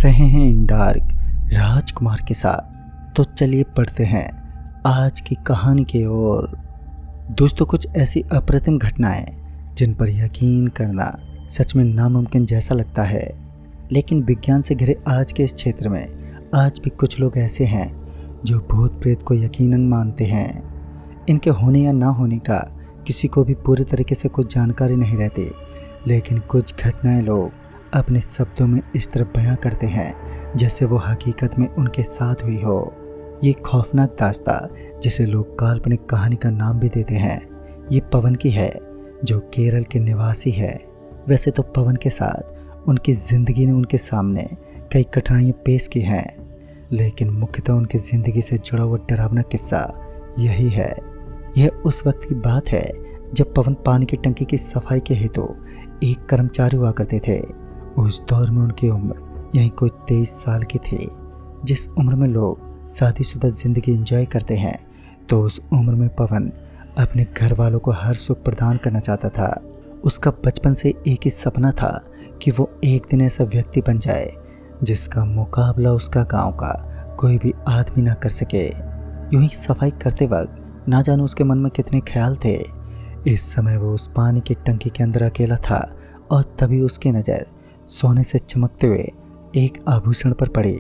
देख रहे हैं इन डार्क राजकुमार के साथ। तो चलिए पढ़ते हैं आज की कहानी की ओर। दोस्तों, कुछ ऐसी अप्रतिम घटनाएं जिन पर यकीन करना सच में नामुमकिन जैसा लगता है, लेकिन विज्ञान से घिरे आज के इस क्षेत्र में आज भी कुछ लोग ऐसे हैं जो भूत प्रेत को यकीनन मानते हैं। इनके होने या ना होने का किसी को भी पूरी तरीके से कुछ जानकारी नहीं रहती, लेकिन कुछ घटनाएं लोग अपने शब्दों में इस तरह बयां करते हैं जैसे वो हकीकत में उनके साथ हुई हो। ये खौफनाक दास्तां जिसे लोग काल्पनिक कहानी का नाम भी देते हैं, ये पवन की है जो केरल के निवासी है। वैसे तो पवन के साथ उनकी ज़िंदगी ने उनके सामने कई कठिनाइयाँ पेश की हैं, लेकिन मुख्यतः उनकी ज़िंदगी से जुड़ा हुआ डरावना किस्सा यही है। यह उस वक्त की बात है जब पवन पानी की टंकी की सफाई के हेतु एक कर्मचारी हुआ करते थे। उस दौर में उनकी उम्र यही कोई 23 साल की थी। जिस उम्र में लोग शादीशुदा ज़िंदगी एंजॉय करते हैं, तो उस उम्र में पवन अपने घर वालों को हर सुख प्रदान करना चाहता था। उसका बचपन से एक ही सपना था कि वो एक दिन ऐसा व्यक्ति बन जाए जिसका मुकाबला उसका गांव का कोई भी आदमी ना कर सके। यूं ही सफाई करते वक्त ना जाने उसके मन में कितने ख्याल थे। इस समय वो उस पानी की टंकी के अंदर अकेला था और तभी उसकी नज़र सोने से चमकते हुए एक आभूषण पर पड़ी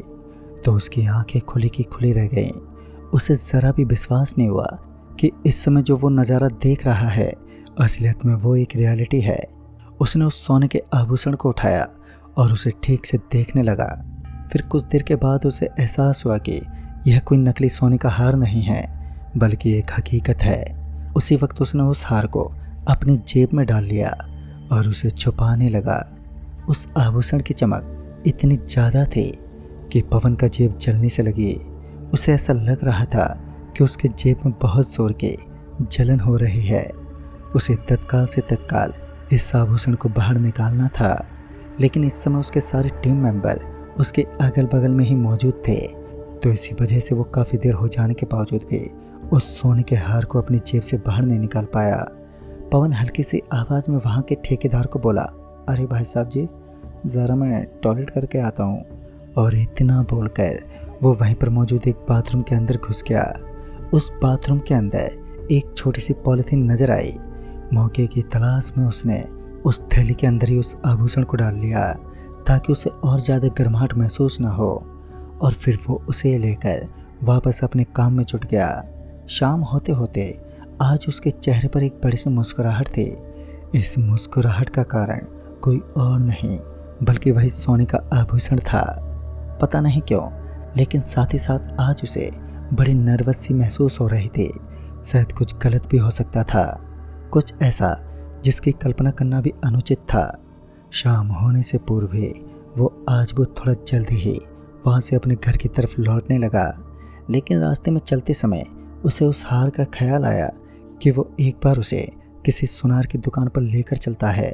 तो उसकी आंखें खुली की खुली रह गईं। उसे ज़रा भी विश्वास नहीं हुआ कि इस समय जो वो नज़ारा देख रहा है असलियत में वो एक रियलिटी है। उसने उस सोने के आभूषण को उठाया और उसे ठीक से देखने लगा। फिर कुछ देर के बाद उसे एहसास हुआ कि यह कोई नकली सोने का हार नहीं है, बल्कि एक हकीकत है। उसी वक्त उसने उस हार को अपनी जेब में डाल लिया और उसे छुपाने लगा। उस आभूषण की चमक इतनी ज़्यादा थी कि पवन का जेब जलने से लगी। उसे ऐसा लग रहा था कि उसके जेब में बहुत जोर की जलन हो रही है। उसे तत्काल से तत्काल इस आभूषण को बाहर निकालना था, लेकिन इस समय उसके सारे टीम मेंबर उसके अगल बगल में ही मौजूद थे। तो इसी वजह से वो काफ़ी देर हो जाने के बावजूद भी उस सोने के हार को अपनी जेब से बाहर नहीं निकाल पाया। पवन हल्की सी आवाज़ में वहाँ के ठेकेदार को बोला, अरे भाई साहब जी, ज़रा मैं टॉयलेट करके आता हूँ। और इतना बोलकर वो वहीं पर मौजूद एक बाथरूम के अंदर घुस गया। उस बाथरूम के अंदर एक छोटी सी पॉलीथीन नज़र आई। मौके की तलाश में उसने उस थैली के अंदर ही उस आभूषण को डाल लिया ताकि उसे और ज़्यादा गर्माहट महसूस ना हो, और फिर वो उसे लेकर वापस अपने काम में जुट गया। शाम होते होते आज उसके चेहरे पर एक बड़ी सी मुस्कुराहट थी। इस मुस्कुराहट का कारण कोई और नहीं बल्कि वही सोने का आभूषण था। पता नहीं क्यों, लेकिन साथ ही साथ आज उसे बड़ी नर्वस सी महसूस हो रही थी। शायद कुछ गलत भी हो सकता था, कुछ ऐसा जिसकी कल्पना करना भी अनुचित था। शाम होने से पूर्व ही वो आज वो थोड़ा जल्दी ही वहाँ से अपने घर की तरफ लौटने लगा, लेकिन रास्ते में चलते समय उसे उस हार का ख्याल आया कि वो एक बार उसे किसी सुनार की दुकान पर लेकर चलता है।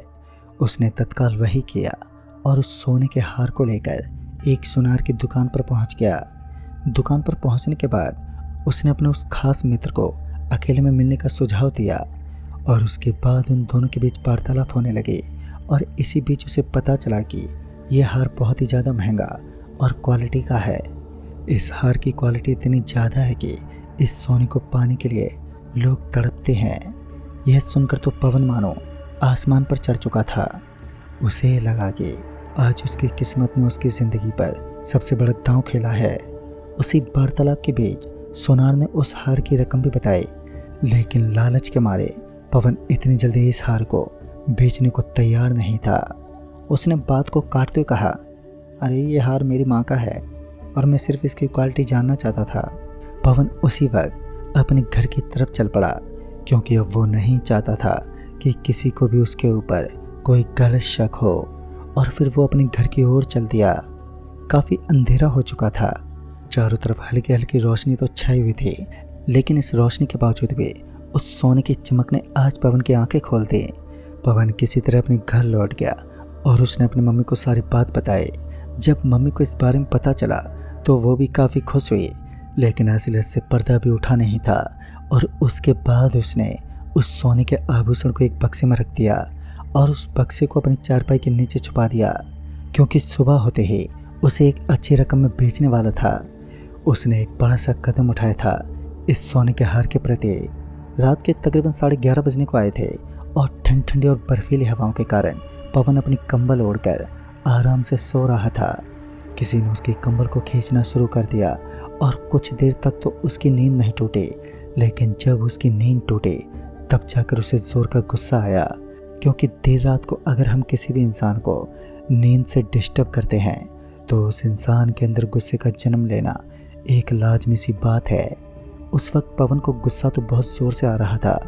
उसने तत्काल वही किया और उस सोने के हार को लेकर एक सुनार की दुकान पर पहुंच गया। दुकान पर पहुंचने के बाद उसने अपने उस खास मित्र को अकेले में मिलने का सुझाव दिया और उसके बाद उन दोनों के बीच वार्तालाप होने लगी। और इसी बीच उसे पता चला कि यह हार बहुत ही ज़्यादा महंगा और क्वालिटी का है। इस हार की क्वालिटी इतनी ज़्यादा है कि इस सोने को पाने के लिए लोग तड़पते हैं। यह सुनकर तो पवन मानो आसमान पर चढ़ चुका था। उसे लगा कि आज उसकी किस्मत ने उसकी ज़िंदगी पर सबसे बड़ा दांव खेला है। उसी वार्तालाप के बीच सोनार ने उस हार की रकम भी बताई, लेकिन लालच के मारे पवन इतनी जल्दी इस हार को बेचने को तैयार नहीं था। उसने बात को काटते हुए कहा, अरे ये हार मेरी माँ का है और मैं सिर्फ इसकी क्वालिटी जानना चाहता था। पवन उसी वक्त अपने घर की तरफ चल पड़ा, क्योंकि अब वो नहीं चाहता था कि किसी को भी उसके ऊपर कोई गलत शक हो। और फिर वो अपने घर की ओर चल दिया। काफ़ी अंधेरा हो चुका था, चारों तरफ हल्की हल्की रोशनी तो छाई हुई थी, लेकिन इस रोशनी के बावजूद भी उस सोने की चमक ने आज पवन की आंखें खोल दी। पवन किसी तरह अपने घर लौट गया और उसने अपनी मम्मी को सारी बात बताई। जब मम्मी को इस बारे में पता चला तो वो भी काफ़ी खुश हुई, लेकिन असलियत से पर्दा भी उठा नहीं था। और उसके बाद उसने उस सोने के आभूषण को एक बक्से में रख दिया और उस बक्से को अपनी चारपाई के नीचे छुपा दिया, क्योंकि सुबह होते ही उसे एक अच्छी रकम में बेचने वाला था। उसने एक बड़ा सा कदम उठाया था इस सोने के हार के प्रति। रात के तकरीबन 11:30 बजने को आए थे और ठंडी और बर्फीली हवाओं के कारण पवन अपनी कंबल ओढ़कर आराम से सो रहा था। किसी ने उसकी कंबल को खींचना शुरू कर दिया और कुछ देर तक तो उसकी नींद नहीं टूटी, लेकिन जब उसकी नींद टूटी तब जाकर उसे जोर का गुस्सा आया, क्योंकि देर रात को अगर हम किसी भी इंसान को नींद से डिस्टर्ब करते हैं तो उस इंसान के अंदर गुस्से का जन्म लेना एक लाजमी सी बात है। उस वक्त पवन को गुस्सा तो बहुत जोर से आ रहा था,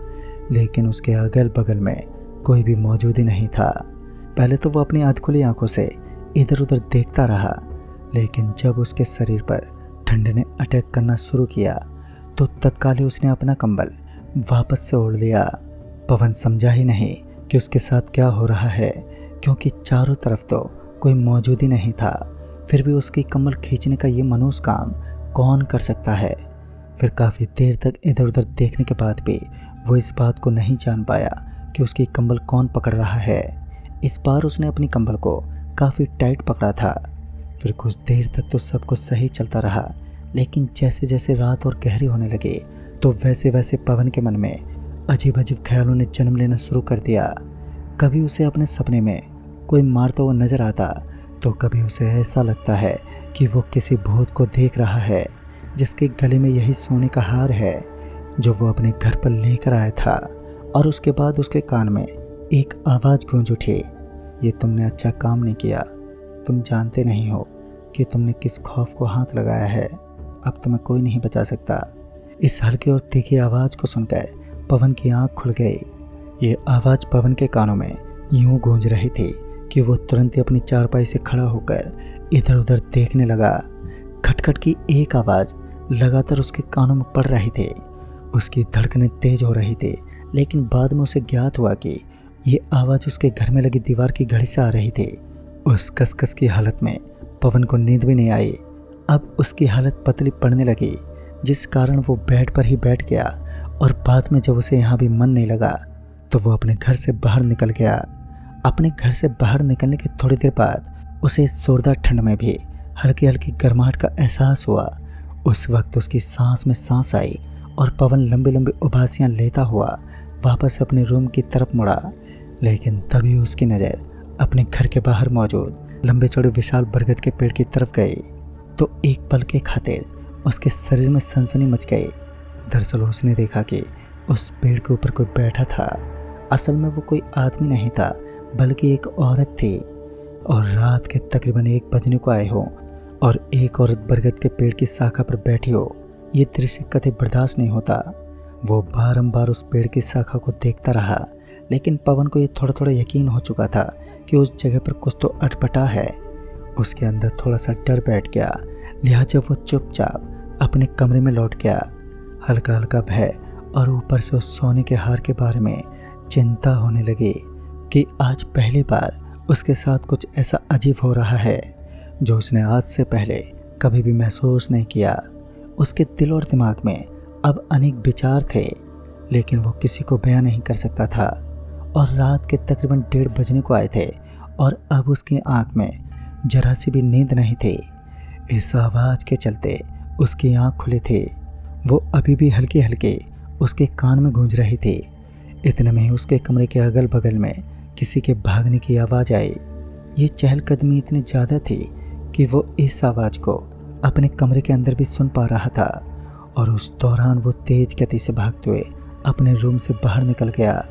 लेकिन उसके अगल बगल में कोई भी मौजूद ही नहीं था। पहले तो वो अपनी अधखुली आंखों से इधर उधर देखता रहा, लेकिन जब उसके शरीर पर ठंड ने अटैक करना शुरू किया तो तत्काल ही उसने अपना कंबल वापस से ओढ़ लिया। पवन समझा ही नहीं कि उसके साथ क्या हो रहा है, क्योंकि चारों तरफ तो कोई मौजूद ही नहीं था। फिर भी उसकी कंबल खींचने का ये मनहूस काम कौन कर सकता है। फिर काफ़ी देर तक इधर उधर देखने के बाद भी वो इस बात को नहीं जान पाया कि उसकी कंबल कौन पकड़ रहा है। इस बार उसने अपनी कंबल को काफ़ी टाइट पकड़ा था। फिर कुछ देर तक तो सब कुछ सही चलता रहा, लेकिन जैसे जैसे रात और गहरी होने लगी तो वैसे वैसे पवन के मन में अजीब अजीब ख्यालों ने जन्म लेना शुरू कर दिया। कभी उसे अपने सपने में कोई मारता हुआ नजर आता, तो कभी उसे ऐसा लगता है कि वो किसी भूत को देख रहा है जिसके गले में यही सोने का हार है जो वो अपने घर पर लेकर आया था। और उसके बाद उसके कान में एक आवाज़ गूंज उठी, ये तुमने अच्छा काम नहीं किया, तुम जानते नहीं हो कि तुमने किस खौफ को हाथ लगाया है, अब तुम्हें कोई नहीं बचा सकता। इस हल्की और तीखी आवाज़ को सुनकर पवन की आंख खुल गई। ये आवाज़ पवन के कानों में यूं गूंज रही थी कि वो तुरंत ही अपनी चारपाई से खड़ा होकर इधर उधर देखने लगा। खटखट की एक आवाज़ लगातार उसके कानों में पड़ रही थी। उसकी धड़कनें तेज हो रही थी, लेकिन बाद में उसे ज्ञात हुआ कि ये आवाज़ उसके घर में लगी दीवार की घड़ी से आ रही थी। उस कसकस की हालत में पवन को नींद भी नहीं आई। अब उसकी हालत पतली पड़ने लगी, जिस कारण वो बेड पर ही बैठ गया और बाद में जब उसे यहाँ भी मन नहीं लगा तो वो अपने घर से बाहर निकल गया। अपने घर से बाहर निकलने के थोड़ी देर बाद उसे जोरदार ठंड में भी हल्की हल्की गर्माहट का एहसास हुआ। उस वक्त उसकी सांस में सांस आई और पवन लंबी लंबी उबासियाँ लेता हुआ वापस अपने रूम की तरफ मुड़ा, लेकिन तभी उसकी नज़र अपने घर के बाहर मौजूद लंबे चौड़े विशाल बरगद के पेड़ की तरफ गई तो एक पल के खातिर उसके शरीर में सनसनी मच गई। दरअसल उसने देखा कि उस पेड़ के ऊपर कोई बैठा था। असल में वो कोई आदमी नहीं था, बल्कि एक औरत थी। और रात के तकरीबन 1 बजने को आए हो और एक औरत बरगद के पेड़ की शाखा पर बैठी हो, ये दृश्य कतई बर्दाश्त नहीं होता। वो बारंबार उस पेड़ की शाखा को देखता रहा, लेकिन पवन को ये थोड़ा थोड़ा यकीन हो चुका था कि उस जगह पर कुछ तो अटपटा है। उसके अंदर थोड़ा सा डर बैठ गया, लिहाजा वो चुपचाप अपने कमरे में लौट गया। हल्का हल्का भय और ऊपर से उस सोने के हार के बारे में चिंता होने लगी कि आज पहली बार उसके साथ कुछ ऐसा अजीब हो रहा है जो उसने आज से पहले कभी भी महसूस नहीं किया। उसके दिल और दिमाग में अब अनेक विचार थे, लेकिन वो किसी को बयां नहीं कर सकता था। और रात के तकरीबन 1:30 बजने को आए थे और अब उसकी आंख में जरा सी भी नींद नहीं थी। इस आवाज़ के चलते उसकी आंख खुली थी। वो अभी भी हल्की हल्की उसके कान में गूंज रही थी। इतने में ही उसके कमरे के अगल बगल में किसी के भागने की आवाज़ आई। ये चहलकदमी इतनी ज़्यादा थी कि वो इस आवाज़ को अपने कमरे के अंदर भी सुन पा रहा था। और उस दौरान वो तेज गति से भागते हुए अपने रूम से बाहर निकल गया।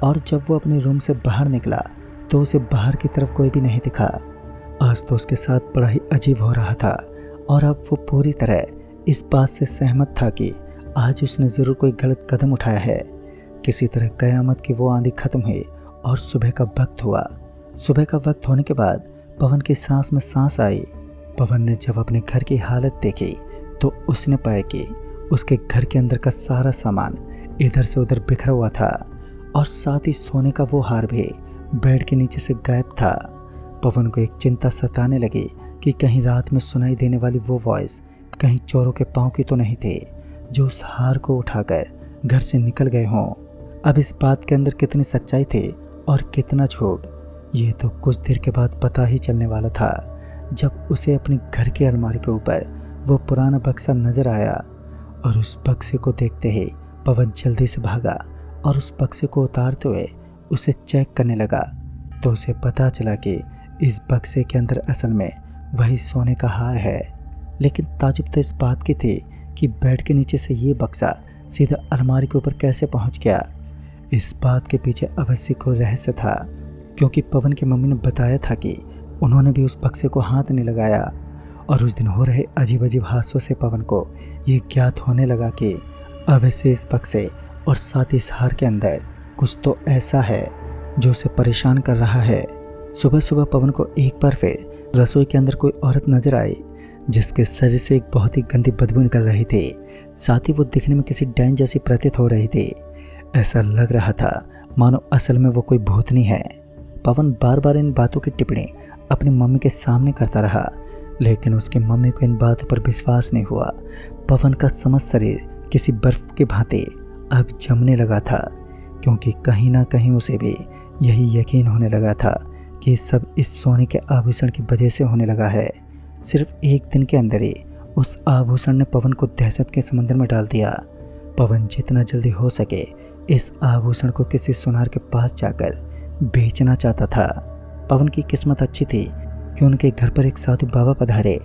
और जब वो अपने रूम से बाहर निकला तो उसे बाहर की तरफ कोई भी नहीं दिखा। आज तो उसके साथ बड़ा ही अजीब हो रहा था और अब वो पूरी तरह इस बात से सहमत था कि आज उसने ज़रूर कोई गलत कदम उठाया है। किसी तरह क़यामत की वो आंधी खत्म हुई और सुबह का वक्त हुआ। सुबह का वक्त होने के बाद पवन की सांस में सांस आई। पवन ने जब अपने घर की हालत देखी तो उसने पाया कि उसके घर के अंदर का सारा सामान इधर से उधर बिखरा हुआ था और साथ ही सोने का वो हार भी बेड के नीचे से गायब था। पवन को एक चिंता सताने लगी कि कहीं रात में सुनाई देने वाली वो वॉइस कहीं चोरों के पाँव की तो नहीं थी जो उस हार को उठाकर घर से निकल गए हों। अब इस बात के अंदर कितनी सच्चाई थी और कितना झूठ, ये तो कुछ देर के बाद पता ही चलने वाला था। जब उसे अपने घर के अलमारी के ऊपर वो पुराना बक्सा नजर आया और उस बक्से को देखते ही पवन जल्दी से भागा और उस बक्से को उतारते हुए उसे चेक करने लगा। तो उसे पता चला कि इस बक्से के अंदर असल में वही सोने का हार है। लेकिन ताजुब तो इस बात की थी कि बेड के नीचे से ये बक्सा सीधा अलमारी के ऊपर कैसे पहुंच गया। इस बात के पीछे अवश्य को रहस्य था, क्योंकि पवन की मम्मी ने बताया था कि उन्होंने भी उस बक्से को हाथ नहीं लगाया। और उस दिन हो रहे अजीब अजीब हादसों से पवन को ये ज्ञात होने लगा कि अवश्य इस बक्से और साथ ही इस हार के अंदर कुछ तो ऐसा है जो उसे परेशान कर रहा है। सुबह सुबह पवन को एक बार फिर रसोई के अंदर कोई औरत नजर आई, जिसके शरीर से एक बहुत ही गंदी बदबू निकल रही थी। साथ ही वो दिखने में किसी डायन जैसी प्रतीत हो रही थी। ऐसा लग रहा था मानो असल में वो कोई भूतनी है। पवन बार बार इन बातों की टिप्पणी अपनी मम्मी के सामने करता रहा, लेकिन उसकी मम्मी को इन बातों पर विश्वास नहीं हुआ। पवन का समस्त शरीर किसी बर्फ की भांति अब जमने लगा था, क्योंकि कहीं ना कहीं उसे भी यही यकीन होने लगा था कि सब इस सोने के आभूषण की वजह से होने लगा है। सिर्फ एक दिन के अंदर ही उस आभूषण ने पवन को दहशत के समंदर में डाल दिया। पवन जितना जल्दी हो सके इस आभूषण को किसी सुनार के पास जाकर बेचना चाहता था। पवन की किस्मत अच्छी थी कि उनके घर पर एक साधु बाबा पधारे,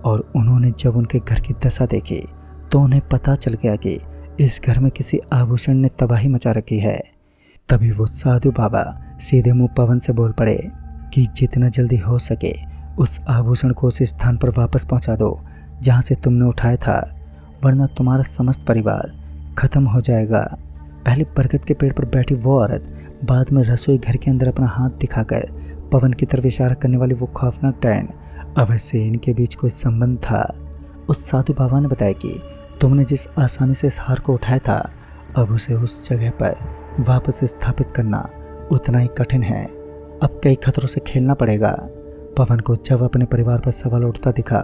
और उन्होंने जब उनके घर की दशा देखी तो उन्हें पता चल गया कि इस घर में किसी आभूषण ने तबाही मचा रखी है। तभी वो साधु बाबा सीधे मुंह पवन से बोल पड़े कि जितना जल्दी हो सके उस आभूषण को उस स्थान पर वापस पहुंचा दो जहां से तुमने उठाया था, वरना तुम्हारा समस्त परिवार खत्म हो जाएगा। पहले बरगद के पेड़ पर बैठी वो औरत, बाद में रसोई घर के अंदर अपना हाथ दिखाकर पवन की तरफ इशारा करने वाली वो खौफनाक डायन, अवश्य इनके बीच कोई संबंध था। उस साधु बाबा ने बताया कि तुमने जिस आसानी से इस हार को उठाया था, अब उसे उस जगह पर वापस स्थापित करना उतना ही कठिन है। अब कई खतरों से खेलना पड़ेगा। पवन को जब अपने परिवार पर सवाल उठता दिखा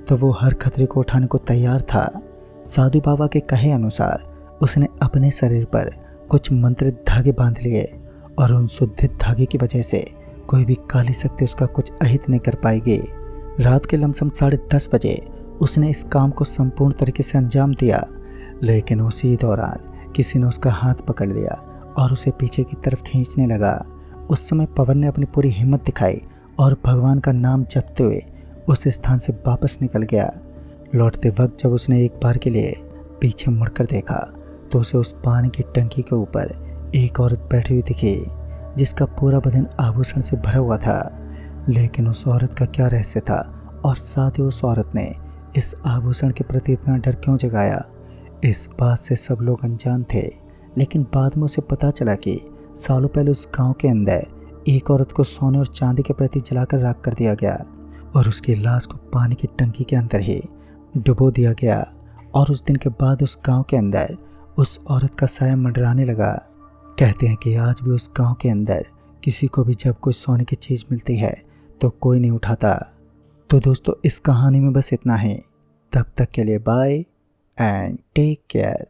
तो वो हर खतरे को उठाने को तैयार था। साधु बाबा के कहे अनुसार उसने अपने शरीर पर कुछ मंत्रित धागे बांध लिए, और उन शुद्धित धागे की वजह से कोई भी काली शक्ति उसका कुछ अहित नहीं कर पाएगी। रात के लमसम 10:30 बजे उसने इस काम को संपूर्ण तरीके से अंजाम दिया, लेकिन उसी दौरान किसी ने उसका हाथ पकड़ लिया और उसे पीछे की तरफ खींचने लगा। उस समय पवन ने अपनी पूरी हिम्मत दिखाई और भगवान का नाम जपते हुए उस स्थान से वापस निकल गया। लौटते वक्त जब उसने एक बार के लिए पीछे मुड़कर देखा तो उसे उस पानी की टंकी के ऊपर एक औरत बैठी हुई दिखी, जिसका पूरा बदन आभूषण से भरा हुआ था। लेकिन उस औरत का क्या रहस्य था, और साथ ही उस औरत ने इस आभूषण के प्रति इतना डर क्यों जगाया, इस बात से सब लोग अनजान थे। लेकिन बाद में उसे पता चला कि सालों पहले उस गांव के अंदर एक औरत को सोने और चांदी के प्रति जलाकर राख कर दिया गया, और उसकी लाश को पानी की टंकी के अंदर ही डुबो दिया गया। और उस दिन के बाद उस गांव के अंदर उस औरत का साया मंडराने लगा। कहते हैं कि आज भी उस गांव के अंदर किसी को भी जब कोई सोने की चीज़ मिलती है तो कोई नहीं उठाता। तो दोस्तों, इस कहानी में बस इतना ही। तब तक के लिए बाय एंड टेक केयर।